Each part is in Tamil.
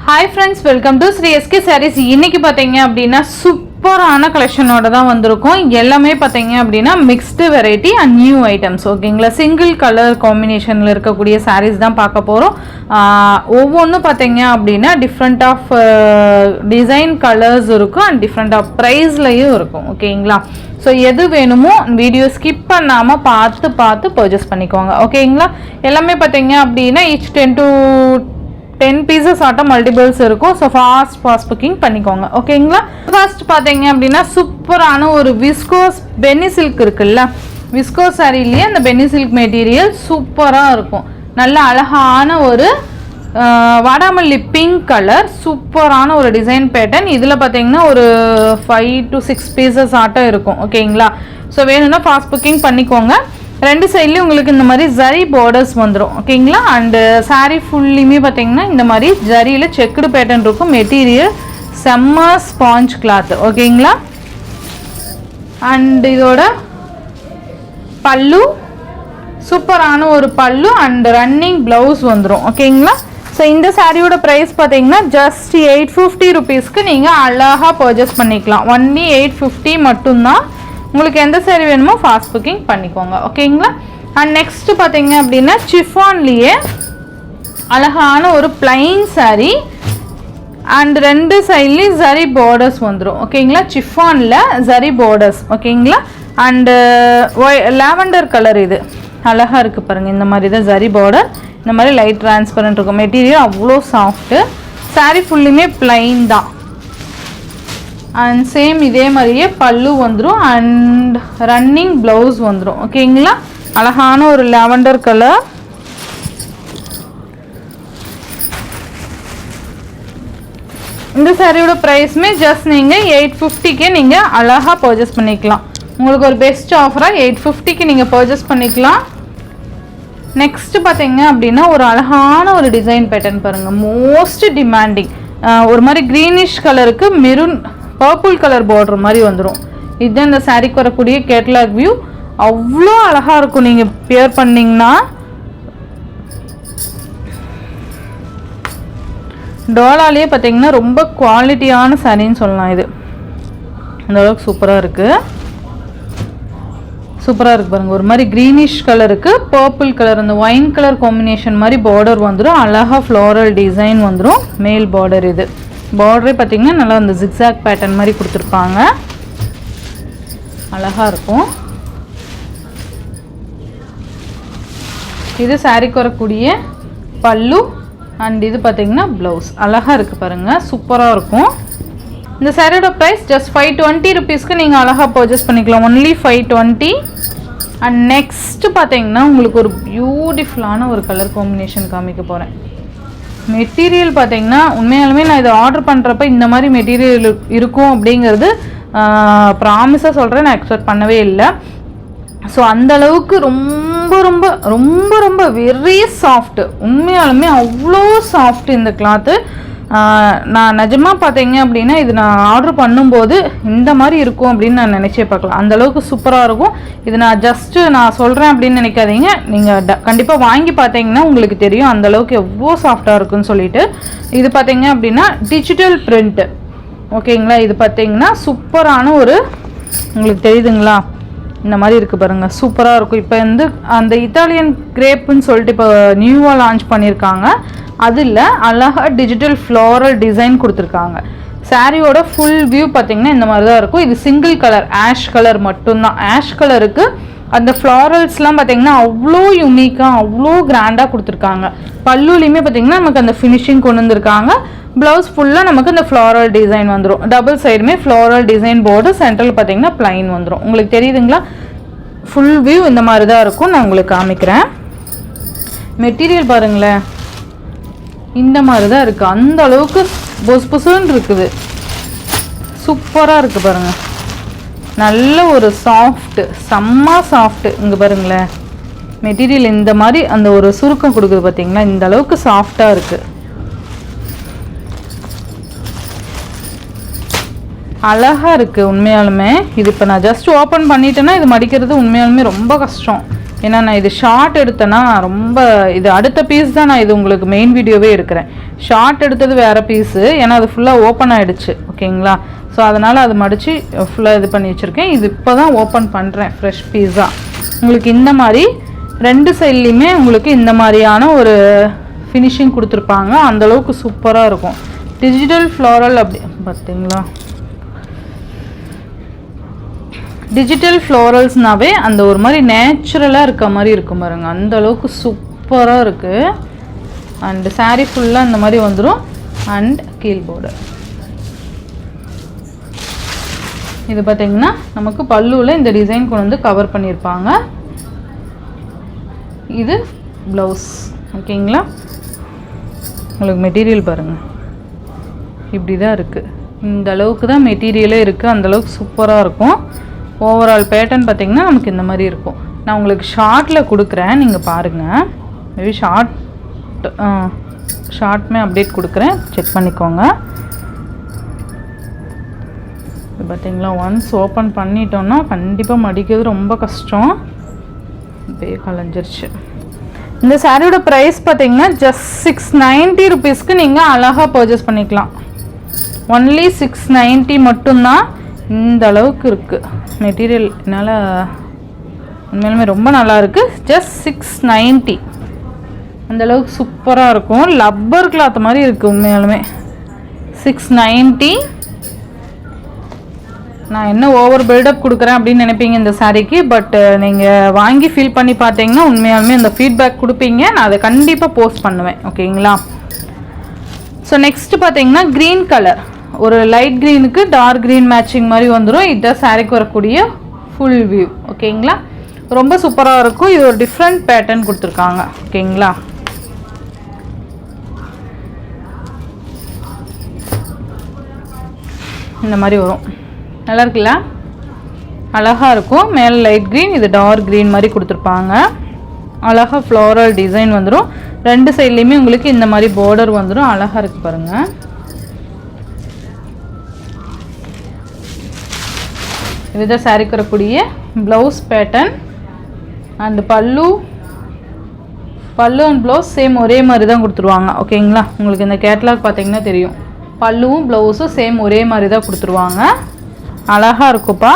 Hi friends, welcome to Sri SK Sarees. இன்னைக்கு பாத்தீங்க அப்படினா சூப்பரான கலெக்ஷனோட தான் வந்திருக்கோம். எல்லாமே பாத்தீங்க அப்படினா mixed variety and new items. ஓகேங்களா? சிங்கிள் கலர் காம்பினேஷன்ல இருக்கக்கூடிய sarees தான் பார்க்க போறோம். ஒவ்வொன்றும் பாத்தீங்க அப்படினா டிஃபரண்ட் ஆஃப் டிசைன் கலர்ஸ் இருக்கும் and different of priceலயும் இருக்கும். ஓகேங்களா? ஸோ எது வேணுமோ வீடியோ ஸ்கிப் பண்ணாமல் பார்த்து பர்ச்சேஸ் பண்ணிக்கோங்க. ஓகேங்களா? எல்லாமே பார்த்தீங்க அப்படின்னா each 10 pieces ஆட்டம் மல்டிபிள்ஸ் இருக்கும். ஸோ ஃபாஸ்ட் புக்கிங் பண்ணிக்கோங்க. ஓகேங்களா? ஃபர்ஸ்ட் பார்த்தீங்க அப்படின்னா சூப்பரான ஒரு விஸ்கோஸ் பென்னி சில்க் இருக்குல்ல, விஸ்கோஸ் சாரிலேயே அந்த பென்னி சில்க் மெட்டீரியல் சூப்பராக இருக்கும். நல்ல அழகான ஒரு வாடாமல்லி பிங்க் கலர், சூப்பரான ஒரு டிசைன் பேட்டர்ன். இதில் பார்த்தீங்கன்னா ஒரு 5 to 6 பீசஸ் ஆட்டம் இருக்கும். ஓகேங்களா? ஸோ வேணும்னா ஃபாஸ்ட் புக்கிங் பண்ணிக்கோங்க. ரெண்டு சைட்லேயும் உங்களுக்கு இந்த மாதிரி ஜரி பார்டர்ஸ் வந்துடும். ஓகேங்களா? அண்டு சாரீ ஃபுல்லியுமே பார்த்தீங்கன்னா இந்த மாதிரி ஜரியில் செக்குடு பேட்டர்ன் இருக்கும். மெட்டீரியல் செம்ம ஸ்பாஞ்ச் கிளாத். ஓகேங்களா? அண்ட் இதோட பல்லு சூப்பரான ஒரு பல்லு அண்ட் ரன்னிங் ப்ளவுஸ் வந்துடும். ஓகேங்களா? ஸோ இந்த சாரியோட ப்ரைஸ் பார்த்தீங்கன்னா ஜஸ்ட் 850 ருபீஸ்க்கு நீங்கள் அழகாக பர்ச்சேஸ் பண்ணிக்கலாம். ஒன்லி 850 மட்டும்தான். உங்களுக்கு எந்த சாரி வேணுமோ ஃபாஸ்ட் புக்கிங் பண்ணிக்கோங்க. ஓகேங்களா? அண்ட் நெக்ஸ்ட் பார்த்தீங்க அப்படின்னா சிஃபான்லேயே அழகான ஒரு பிளைன் சாரி அண்ட் ரெண்டு சைட்லேயும் ஜரி பார்டர்ஸ் வந்துடும். ஓகேங்களா? சிஃபானில் ஜரி பார்டர்ஸ். ஓகேங்களா? அண்டு லாவெண்டர் கலர் இது அழகாக இருக்குது பாருங்கள். இந்த மாதிரி தான் ஜரி பார்டர், இந்த மாதிரி லைட் டிரான்ஸ்பரண்ட் இருக்கும். மெட்டீரியல் அவ்வளோ சாஃப்ட்டு. சாரீ ஃபுல்லுமே பிளைன் தான். அண்ட் சேம் இதே மாதிரியே பல்லு வந்துடும் அண்ட் ரன்னிங் ப்ளவுஸ் வந்துடும். ஓகேங்களா? அழகான ஒரு லாவெண்டர் கலர். இந்த சாரியோட ப்ரைஸுமே ஜஸ்ட் நீங்கள் 850க்கே நீங்கள் அழகாக பர்ச்சேஸ் பண்ணிக்கலாம். உங்களுக்கு ஒரு பெஸ்ட் ஆஃபராக 850க்கு நீங்கள் பர்ச்சேஸ் பண்ணிக்கலாம். நெக்ஸ்ட் பார்த்தீங்க அப்படின்னா ஒரு அழகான ஒரு டிசைன் பேட்டர்ன் பாருங்கள். மோஸ்ட் டிமாண்டிங் ஒரு மாதிரி க்ரீனிஷ் கலருக்கு மெரூன் பர்பிள் கலர் பார்டர் மாதிரி வந்துடும். இதுதான் இந்த சாரீக்கு வரக்கூடிய கேட்லாக் வியூ. அவ்வளோ அழகாக இருக்கும். நீங்கள் பேர் பண்ணிங்கன்னா டோலாலேயே பார்த்தீங்கன்னா ரொம்ப குவாலிட்டியான சாரின்னு சொல்லலாம். இது அந்த அளவுக்கு சூப்பராக இருக்குது. சூப்பராக இருக்குது பாருங்கள். ஒரு மாதிரி க்ரீனிஷ் கலருக்கு பர்பிள் கலர் அந்த ஒயின் கலர் காம்பினேஷன் மாதிரி பார்டர் வந்துடும். அழகாக ஃப்ளோரல் டிசைன் வந்துடும். மேல் பார்டர் இது. பார்டரே பார்த்தீங்கன்னா நல்லா அந்த ஜிக்ஸாக் பேட்டர்ன் மாதிரி கொடுத்துருப்பாங்க. அழகாக இருக்கும். இது சாரிக்கு வரக்கூடிய பல்லு அண்ட் இது பார்த்தீங்கன்னா ப்ளவுஸ். அழகாக இருக்குது பாருங்கள். சூப்பராக இருக்கும். இந்த சாரியோட ப்ரைஸ் ஜஸ்ட் 520 ருபீஸ்க்கு நீங்கள் அழகாக பர்ச்சேஸ் பண்ணிக்கலாம். ஒன்லி 520. அண்ட் நெக்ஸ்ட்டு பார்த்தீங்கன்னா உங்களுக்கு ஒரு பியூட்டிஃபுல்லான ஒரு கலர் காம்பினேஷன் காமிக்க போகிறேன். மெட்டீரியல் பார்த்தீங்கன்னா உண்மையாலுமே நான் இதை ஆர்டர் பண்ணுறப்ப இந்த மாதிரி மெட்டீரியல் இருக்கும் அப்படிங்கிறது ப்ராமிஸாக சொல்கிறேன். நான் எக்ஸ்பெக்ட் பண்ணவே இல்லை. ஸோ அந்தளவுக்கு ரொம்ப ரொம்ப ரொம்ப ரொம்ப வெரி சாஃப்ட்டு. உண்மையாலுமே அவ்வளோ சாஃப்ட் இந்த கிளாத்து. நான் நிஜமாக பார்த்தீங்க அப்படின்னா இது நான் ஆர்டர் பண்ணும்போது இந்த மாதிரி இருக்கும் அப்படின்னு நான் நினச்சே பார்க்கலாம். அந்தளவுக்கு சூப்பராக இருக்கும். இது நான் சொல்கிறேன் அப்படின்னு நினைக்காதீங்க. நீங்கள் கண்டிப்பாக வாங்கி பார்த்தீங்கன்னா உங்களுக்கு தெரியும் அந்தளவுக்கு எவ்வளோ சாஃப்டாக இருக்குன்னு சொல்லிட்டு. இது பார்த்தீங்க அப்படின்னா டிஜிட்டல் பிரிண்ட்டு. ஓகேங்களா? இது பார்த்தீங்கன்னா சூப்பரான ஒரு உங்களுக்கு தெரியுதுங்களா இந்த மாதிரி இருக்குது பாருங்கள். சூப்பராக இருக்கும். இப்போ வந்து அந்த இத்தாலியன் கிரேப்புன்னு சொல்லிட்டு இப்போ நியூவாக லான்ச் பண்ணியிருக்காங்க. அதில் அழகாக டிஜிட்டல் ஃப்ளோரல் டிசைன் கொடுத்துருக்காங்க. சாரியோட ஃபுல் வியூ பார்த்தீங்கன்னா இந்த மாதிரி தான் இருக்கும். இது சிங்கிள் கலர் ஆஷ் கலர் மட்டும்தான். ஆஷ் கலருக்கு அந்த ஃப்ளாரல்ஸ்லாம் பார்த்தீங்கன்னா அவ்வளோ யூனிக்காக அவ்வளோ கிராண்டாக கொடுத்துருக்காங்க. பல்லுலையுமே பார்த்தீங்கன்னா நமக்கு அந்த ஃபினிஷிங் கொண்டு வந்திருக்காங்க. ப்ளவுஸ் ஃபுல்லாக நமக்கு அந்த ஃப்ளாரல் டிசைன் வந்துடும். டபுள் சைடுமே ஃப்ளாரல் டிசைன் போர்டு, சென்ட்ரல் பார்த்தீங்கன்னா பிளைன் வந்துடும். உங்களுக்கு தெரியுதுங்களா? ஃபுல் வியூ இந்த மாதிரி தான் இருக்கும். நான் உங்களுக்கு காமிக்கிறேன். மெட்டீரியல் பாருங்களேன் இந்த மாதிரி தான் இருக்குது. அந்த அளவுக்கு பொசுன்னு இருக்குது. சூப்பராக இருக்குது பாருங்கள். நல்ல ஒரு சாஃப்ட்டு, செம்ம சாஃப்ட்டு. இங்கே பாருங்களேன் மெட்டீரியல் இந்த மாதிரி அந்த ஒரு சுருக்கம் கொடுக்குது பார்த்தீங்களா? இந்த அளவுக்கு சாஃப்டாக இருக்குது. அழகாக இருக்குது உண்மையாலுமே. இது இப்போ நான் ஜஸ்ட் ஓப்பன் பண்ணிட்டேன்னா இது மடிக்கிறது உண்மையாலுமே ரொம்ப கஷ்டம். ஏன்னா நான் இது ஷார்ட் எடுத்தேன்னா ரொம்ப இது அடுத்த பீஸ் தான் நான் இது உங்களுக்கு மெயின் வீடியோவே எடுக்கிறேன். ஷார்ட் எடுத்தது வேறு பீஸு, ஏன்னா அது ஃபுல்லாக ஓப்பன் ஆகிடுச்சு. ஓகேங்களா? ஸோ அதனால் அது மடித்து ஃபுல்லாக இது பண்ணி வச்சுருக்கேன். இது இப்போ தான் ஓப்பன் பண்ணுறேன் ஃப்ரெஷ் பீஸாக. உங்களுக்கு இந்த மாதிரி 2 சைட்லேயுமே உங்களுக்கு இந்த மாதிரியான ஒரு ஃபினிஷிங் கொடுத்துருப்பாங்க. அந்தளவுக்கு சூப்பராக இருக்கும். டிஜிட்டல் ஃப்ளோரல் அப்படி பார்த்தீங்களா? டிஜிட்டல் ஃப்ளோரல்ஸ்னாவே அந்த ஒரு மாதிரி நேச்சுரலாக இருக்க மாதிரி இருக்கும் பாருங்க. அந்த அளவுக்கு சூப்பராக இருக்குது. அண்டு சாரீ ஃபுல்லாக இந்த மாதிரி வந்துடும். அண்ட் கீழ் பார்டர் இது பார்த்திங்கன்னா நமக்கு பல்லுவில் இந்த டிசைன் கொண்டு வந்து கவர் பண்ணியிருப்பாங்க. இது ப்ளவுஸ். ஓகேங்களா? உங்களுக்கு மெட்டீரியல் பாருங்கள், இப்படி தான் இருக்குது. இந்த அளவுக்கு தான் மெட்டீரியலே இருக்குது. அந்தளவுக்கு சூப்பராக இருக்கும். ஓவரால் பேட்டர்ன் பார்த்திங்கன்னா நமக்கு இந்த மாதிரி இருக்கும். நான் உங்களுக்கு ஷார்ட்டில் கொடுக்குறேன், நீங்கள் பாருங்கள். மேபி ஷார்ட்மே அப்டேட் கொடுக்குறேன், செக் பண்ணிக்கோங்க. இது பார்த்திங்களா? ஒன்ஸ் ஓப்பன் பண்ணிட்டோன்னா கண்டிப்பாக மடிக்கிறது ரொம்ப கஷ்டம். அப்படியே கலைஞ்சிருச்சு. இந்த சாரியோட ப்ரைஸ் பார்த்திங்கன்னா ஜஸ்ட் 690 ருபீஸ்க்கு நீங்கள் அழகாக பர்ச்சேஸ் பண்ணிக்கலாம். ஒன்லி 690 மட்டும்தான். இந்த அளவுக்கு இருக்குது மெட்டீரியல். என்னால் உண்மையிலுமே ரொம்ப நல்லா இருக்குது. ஜஸ்ட் 690. அந்தளவுக்கு சூப்பராக இருக்கும். லப்பர் கிளாத் மாதிரி இருக்குது உண்மையாலுமே. 690. நான் என்ன ஓவர் பில்டப் கொடுக்குறேன் அப்படின்னு நினைப்பீங்க இந்த சாரீக்கு. பட் நீங்கள் வாங்கி ஃபீல் பண்ணி பார்த்தீங்கன்னா உண்மையாலுமே அந்த ஃபீட்பேக் கொடுப்பீங்க. நான் அதை கண்டிப்பாக போஸ்ட் பண்ணுவேன். ஓகேங்களா? ஸோ நெக்ஸ்ட்டு பார்த்தீங்கன்னா க்ரீன் கலர், ஒரு லைட் க்ரீனுக்கு டார்க் க்ரீன் மேட்சிங் மாதிரி வந்துடும். இதுதான் சாரீக்கு வரக்கூடிய ஃபுல் வியூ. ஓகேங்களா? ரொம்ப சூப்பராக இருக்கும். இது ஒரு டிஃப்ரெண்ட் பேட்டர்ன் கொடுத்துருக்காங்க. ஓகேங்களா? இந்த மாதிரி வரும். நல்லா இருக்குல்ல? அழகாக இருக்கும். மேலே லைட் க்ரீன், இது டார்க் க்ரீன் மாதிரி கொடுத்துருப்பாங்க. அழகாக ஃப்ளோரல் டிசைன் வந்துடும். 2 சைட்லேயுமே உங்களுக்கு இந்த மாதிரி பார்டர் வந்துடும். அழகாக இருக்குது பாருங்கள். இதுதான் சாரீக்கு வரக்கூடிய ப்ளவுஸ் பேட்டர்ன். அண்ட் பல்லு அண்ட் ப்ளவுஸ் சேம் ஒரே மாதிரி தான் கொடுத்துருவாங்க. ஓகேங்களா? உங்களுக்கு இந்த கேட்லாக் பார்த்தீங்கன்னா தெரியும். பல்லுவும் ப்ளவுஸும் சேம் ஒரே மாதிரி தான் கொடுத்துருவாங்க. அழகாக இருக்குப்பா,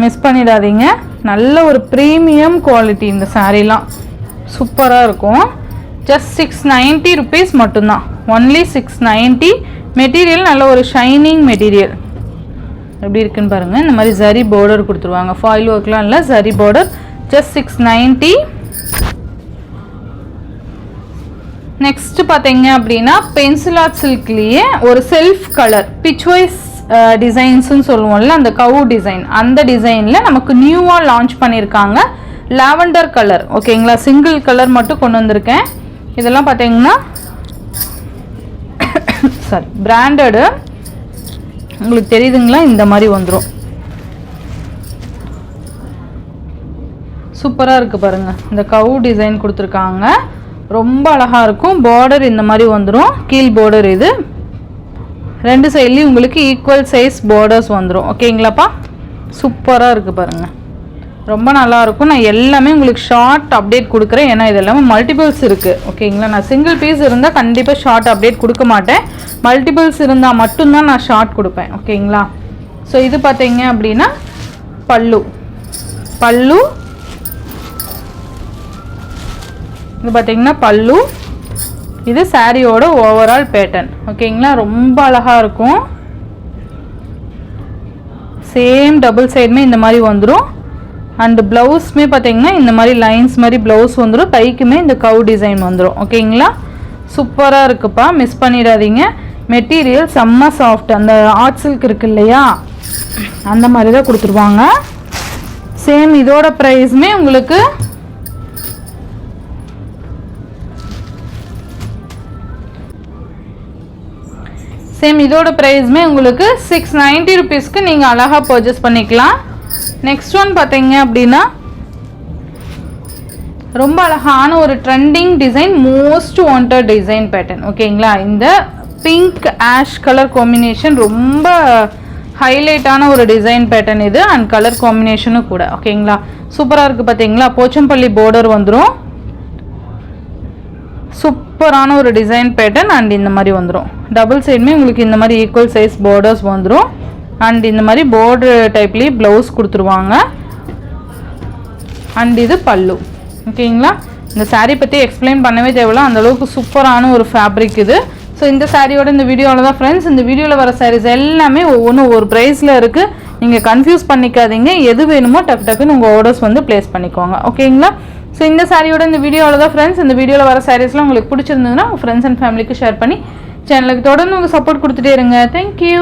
மிஸ் பண்ணிடாதீங்க. நல்ல ஒரு ப்ரீமியம் குவாலிட்டி. இந்த சாரீலாம் சூப்பராக இருக்கும். ஜஸ்ட் 690 ருபீஸ் மட்டும்தான். ஒன்லி 690. மெட்டீரியல் நல்ல ஒரு ஷைனிங் மெட்டீரியல். எப்படி இருக்குன்னு பாருங்கள். இந்த மாதிரி ஜரி பார்டர் கொடுத்துருவாங்க. ஃபாயில் ஒர்க்லாம் இல்லை, ஜரி பார்டர். ஜஸ்ட் 690. நெக்ஸ்ட் பார்த்தீங்க அப்படின்னா பென்சில் ஆர்ட் சில்க்லேயே ஒரு செல்ஃப் கலர் பிச் வைஸ் டிசைன்ஸ்ன்னு சொல்லுவோம்ல, அந்த கவு டிசைன், அந்த டிசைனில் நமக்கு நியூவாக லான்ச் பண்ணியிருக்காங்க. Lavender colour. ஓகேங்களா? சிங்கிள் கலர் மட்டும் கொண்டு வந்திருக்கேன். இதெல்லாம் பார்த்தீங்கன்னா சாரி பிராண்டடு. உங்களுக்கு தெரியுதுங்களா? இந்த மாதிரி வந்துடும். சூப்பராக இருக்குது பாருங்கள். இந்த கவு டிசைன் கொடுத்துருக்காங்க. ரொம்ப அழகாக இருக்கும். பார்டர் இந்த மாதிரி வந்துடும். கீழ் பார்டர் இது. 2 சைட்லேயும் உங்களுக்கு ஈக்குவல் சைஸ் பார்டர்ஸ் வந்துடும். ஓகேங்களாப்பா? சூப்பராக இருக்குது பாருங்கள். ரொம்ப நல்லாயிருக்கும். நான் எல்லாமே உங்களுக்கு ஷார்ட் அப்டேட் கொடுக்குறேன். ஏன்னா இது எல்லாமே மல்டிபிள்ஸ் இருக்குது. ஓகேங்களா? நான் சிங்கிள் பீஸ் இருந்தால் கண்டிப்பாக ஷார்ட் அப்டேட் கொடுக்க மாட்டேன். மல்டிபிள்ஸ் இருந்தால் மட்டும்தான் நான் ஷார்ட் கொடுப்பேன். ஓகேங்களா? ஸோ இது பார்த்தீங்க அப்படின்னா பல்லு இது பார்த்தீங்கன்னா பல்லு. இது சாரியோட ஓவரால் பேட்டர்ன். ஓகேங்களா? ரொம்ப அழகாக இருக்கும். சேம் டபுள் சைடுமே இந்த மாதிரி வந்துடும். அண்ட் ப்ளவுஸ்மே பார்த்தீங்கன்னா இந்த மாதிரி லைன்ஸ் மாதிரி ப்ளவுஸ் வந்துடும். கைக்குமே இந்த கவு டிசைன் வந்துடும். ஓகேங்களா? சூப்பராக இருக்குப்பா, மிஸ் பண்ணிடாதீங்க. மெட்டீரியல் செம்ம சாஃப்ட். அந்த ஆர்ட் சில்க் இருக்கு இல்லையா, அந்த மாதிரி தான் கொடுத்துருவாங்க. சேம் இதோட ப்ரைஸுமே உங்களுக்கு இதோட ப்ரைஸுமே உங்களுக்கு 690 ருபீஸ்க்கு நீங்கள் அழகாக பர்ச்சேஸ் பண்ணிக்கலாம். நெக்ஸ்ட் ஒன் பார்த்தீங்க அப்படின்னா ரொம்ப அழகான ஒரு trending design, most wanted design pattern. ஓகேங்களா? இந்த பிங்க் ஆஷ் கலர் காம்பினேஷன் ரொம்ப ஹைலைட்டான ஒரு டிசைன் பேட்டர்ன் இது அண்ட் கலர் காம்பினேஷனும் கூட. ஓகேங்களா, சூப்பராக இருக்குது பார்த்தீங்களா. போச்சம்பள்ளி பார்டர் வந்துடும். சூப்பரான ஒரு டிசைன் பேட்டர்ன் அண்ட் இந்த மாதிரி வந்துடும். டபுள் சைடுமே உங்களுக்கு இந்த மாதிரி ஈக்குவல் சைஸ் பார்டர்ஸ் வந்துடும். அண்ட் இந்த மாதிரி பார்டர் டைப்லேயே ப்ளவுஸ் கொடுத்துருவாங்க. அண்ட் இது பல்லு. ஓகேங்களா, இந்த சாரீ பற்றி எக்ஸ்பிளைன் பண்ணவே தேவையில்ல, அந்தளவுக்கு சூப்பரான ஒரு ஃபேப்ரிக் இது. ஸோ இந்த சாரியோட இந்த வீடியோவில் தான் ஃப்ரெண்ட்ஸ், இந்த வீடியோவில் வர சாரீஸ் எல்லாமே ஒவ்வொன்றும் ஒரு ப்ரைஸில் இருக்குது. நீங்கள் கன்ஃபியூஸ் பண்ணிக்காதீங்க, எது வேணுமோ டக்குன்னு உங்கள் ஆர்டர்ஸ் வந்து ப்ளேஸ் பண்ணிக்கோங்க. ஓகேங்களா, ஸோ இந்த சாரியோட இந்த வீடியோவில் தான் ஃப்ரெண்ட்ஸ், இந்த வீடியோவில் வர சாரீஸ்லாம் உங்களுக்கு பிடிச்சிருந்ததுன்னா உங்கள் ஃப்ரெண்ட்ஸ் அண்ட் ஃபேமிலிக்கு ஷேர் பண்ணி சேனலுக்கு தொடர்ந்து உங்கள் சப்போர்ட் கொடுத்துட்டே இருங்க. தேங்க்யூ.